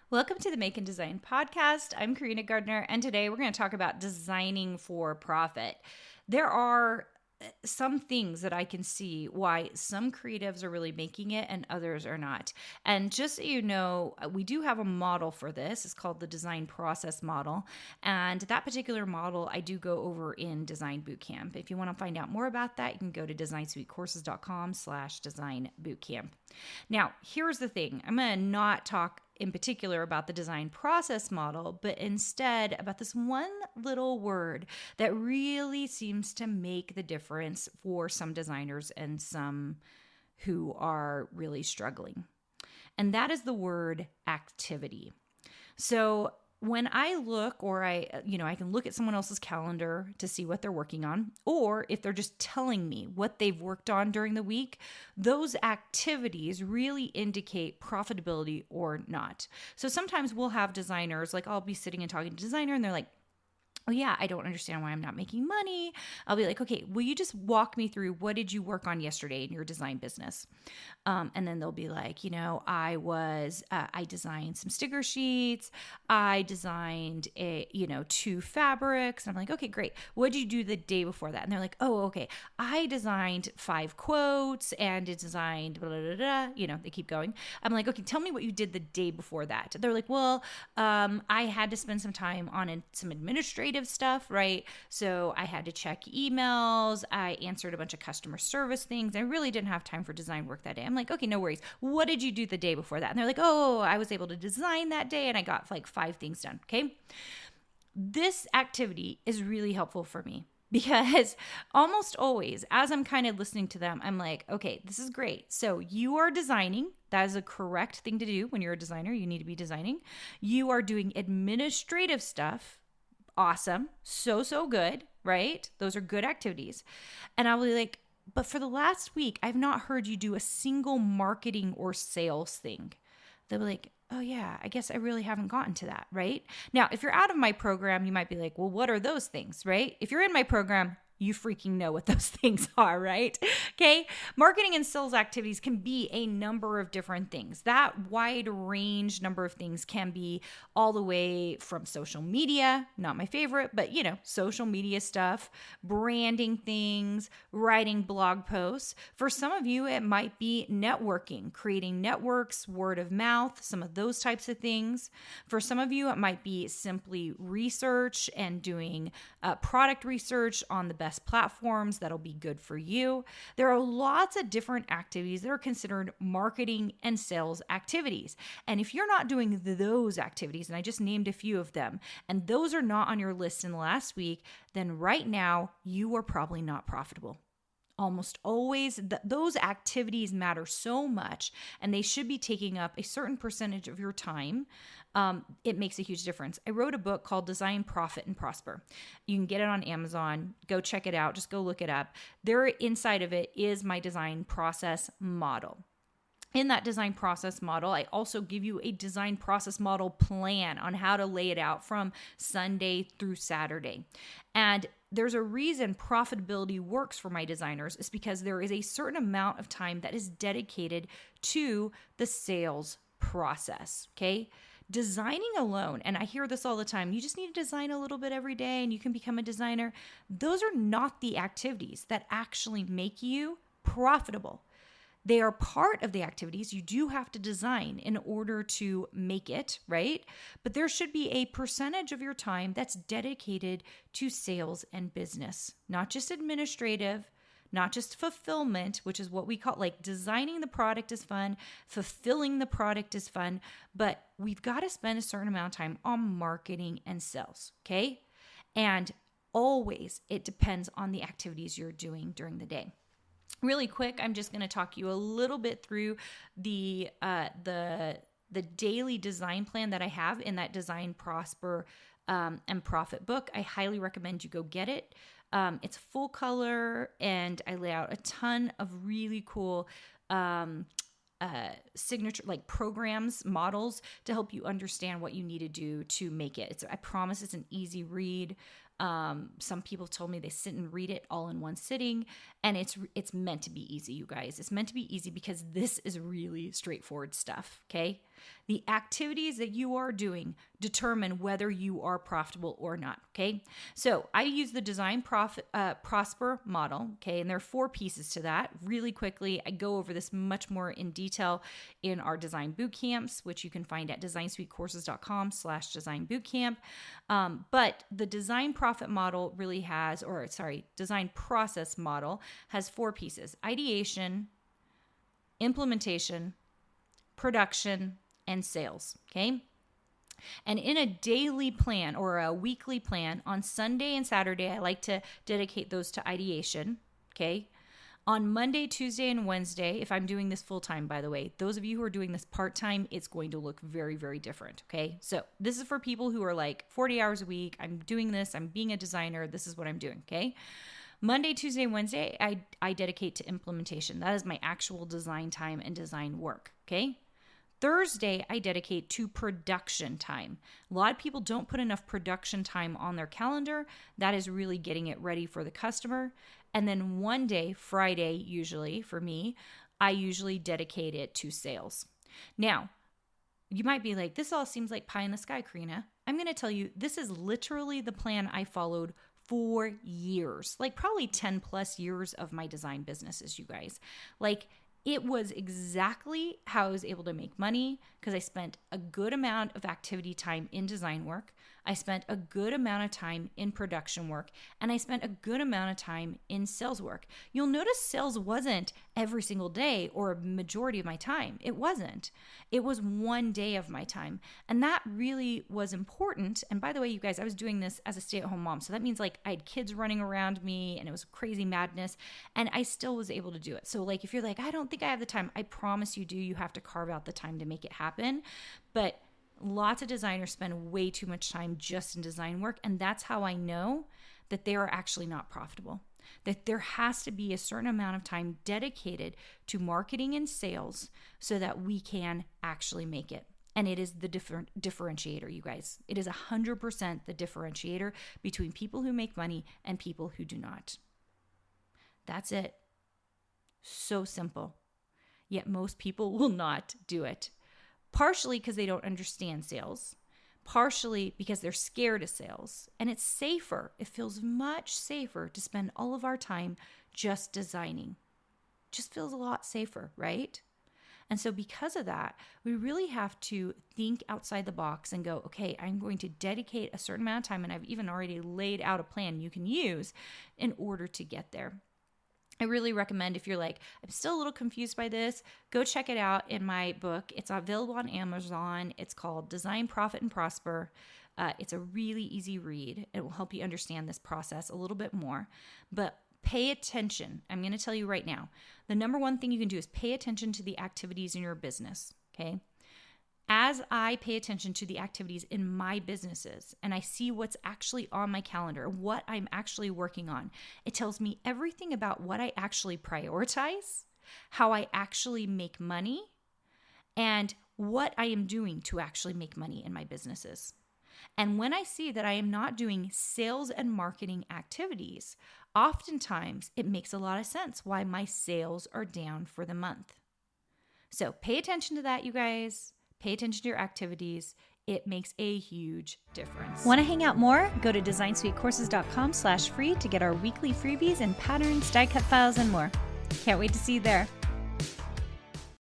Welcome to the Make and Design podcast. I'm Carina Gardner, and today we're going to talk about designing for profit. There are some things that I can see why some creatives are really making it and others are not. And just so you know, we do have a model for this. It's called the design process model. And that particular model I do go over in Design Bootcamp. If you want to find out more about that, you can go to designsuitecourses.com/design bootcamp. Now, here's the thing. I'm going to not talk in particular about the design process model, but instead about this one little word that really seems to make the difference for some designers and some who are really struggling. And that is the word activity. So when I look, or I can look at someone else's calendar to see what they're working on, or if they're just telling me what they've worked on during the week, those activities really indicate profitability or not. So sometimes we'll have designers, like I'll be sitting and talking to a designer and they're like, oh yeah, I don't understand why I'm not making money. I'll be like, okay, will you just walk me through what did you work on yesterday in your design business? And then they'll be like, I designed some sticker sheets. I designed two fabrics. And I'm like, okay, great. What did you do the day before that? And they're like, oh, okay. I designed 5 quotes and it designed blah, blah, blah, blah. They keep going. I'm like, okay, tell me what you did the day before that. They're like, well, I had to spend some time on some administrative stuff, right? So I had to check emails. I answered a bunch of customer service things. I really didn't have time for design work that day. I'm like, okay, no worries. What did you do the day before that? And they're like, oh, I was able to design that day and I got like 5 things done. Okay. This activity is really helpful for me because almost always, as I'm kind of listening to them, I'm like, okay, this is great. So you are designing. That is a correct thing to do when you're a designer. You need to be designing. You are doing administrative stuff. Awesome. So good, right? Those are good activities. And I'll be like, but for the last week, I've not heard you do a single marketing or sales thing. They'll be like, oh yeah, I guess I really haven't gotten to that, right? Now, if you're out of my program, you might be like, well, what are those things, right? If you're in my program, you freaking know what those things are, right? Okay. Marketing and sales activities can be a number of different things. That wide range number of things can be all the way from social media, not my favorite, but social media stuff, branding things, writing blog posts. For some of you, it might be networking, creating networks, word of mouth, some of those types of things. For some of you, it might be simply research and doing product research on the best platforms that'll be good for you. There are lots of different activities that are considered marketing and sales activities. And if you're not doing those activities, and I just named a few of them, and those are not on your list in the last week, then right now you are probably not profitable. Almost always, those activities matter so much and they should be taking up a certain percentage of your time. It makes a huge difference. I wrote a book called Design, Profit, and Prosper. You can get it on Amazon. Go check it out. Just go look it up. There inside of it is my design process model. In that design process model, I also give you a design process model plan on how to lay it out from Sunday through Saturday. And there's a reason profitability works for my designers is because there is a certain amount of time that is dedicated to the sales process, okay? Designing alone, and I hear this all the time, you just need to design a little bit every day and you can become a designer. Those are not the activities that actually make you profitable. They are part of the activities. You do have to design in order to make it, right? But there should be a percentage of your time that's dedicated to sales and business, not just administrative, not just fulfillment, which is what we call like designing the product is fun, fulfilling the product is fun, but we've got to spend a certain amount of time on marketing and sales, okay? And always it depends on the activities you're doing during the day. Really quick, I'm just going to talk you a little bit through the daily design plan that I have in that Design, Prosper, and Profit book. I highly recommend you go get it. It's full color, and I lay out a ton of really cool signature like programs, models to help you understand what you need to do to make it. I promise it's an easy read. Some people told me they sit and read it all in one sitting, and it's meant to be easy, you guys. It's meant to be easy because this is really straightforward stuff, okay? The activities that you are doing determine whether you are profitable or not, okay? So I use the Design Prosper model, okay? And there are 4 pieces to that. Really quickly, I go over this much more in detail in our design boot camps, which you can find at designsuitecourses.com/designbootcamp. But the design profit model design process model has 4 pieces: ideation, implementation, production, and sales, okay? And in a daily plan or a weekly plan, on Sunday and Saturday, I like to dedicate those to ideation, okay? On Monday, Tuesday, and Wednesday, if I'm doing this full-time, by the way, those of you who are doing this part-time, it's going to look very, very different, okay? So this is for people who are like 40 hours a week. I'm doing this. I'm being a designer. This is what I'm doing, okay? Monday, Tuesday, Wednesday, I dedicate to implementation. That is my actual design time and design work, okay? Thursday, I dedicate to production time. A lot of people don't put enough production time on their calendar. That is really getting it ready for the customer. And then one day, Friday, usually for me, I usually dedicate it to sales. Now, you might be like, this all seems like pie in the sky, Carina. I'm going to tell you, this is literally the plan I followed for years, like probably 10 plus years of my design businesses, you guys. Like, it was exactly how I was able to make money because I spent a good amount of activity time in design work. I spent a good amount of time in production work, and I spent a good amount of time in sales work. You'll notice sales wasn't every single day or a majority of my time. It wasn't. It was one day of my time. And that really was important. And by the way, you guys, I was doing this as a stay-at-home mom. So that means like I had kids running around me and it was crazy madness, and I still was able to do it. So like if you're like, I don't think I have the time, I promise you do. You have to carve out the time to make it happen. But lots of designers spend way too much time just in design work. And that's how I know that they are actually not profitable. That there has to be a certain amount of time dedicated to marketing and sales so that we can actually make it. And it is the differentiator, you guys. It is 100% the differentiator between people who make money and people who do not. That's it. So simple. Yet most people will not do it. Partially because they don't understand sales, partially because they're scared of sales. And it's safer. It feels much safer to spend all of our time just designing. Just feels a lot safer, right? And so because of that, we really have to think outside the box and go, okay, I'm going to dedicate a certain amount of time, and I've even already laid out a plan you can use in order to get there. I really recommend, if you're like, I'm still a little confused by this, go check it out in my book. It's available on Amazon. It's called Design, Profit, and Prosper. It's a really easy read. It will help you understand this process a little bit more. But pay attention. I'm going to tell you right now, the number one thing you can do is pay attention to the activities in your business, okay? As I pay attention to the activities in my businesses and I see what's actually on my calendar, what I'm actually working on, it tells me everything about what I actually prioritize, how I actually make money, and what I am doing to actually make money in my businesses. And when I see that I am not doing sales and marketing activities, oftentimes it makes a lot of sense why my sales are down for the month. So pay attention to that, you guys. Pay attention to your activities. It makes a huge difference. Want to hang out more? Go to designsuitecourses.com/free to get our weekly freebies and patterns, die cut files, and more. Can't wait to see you there.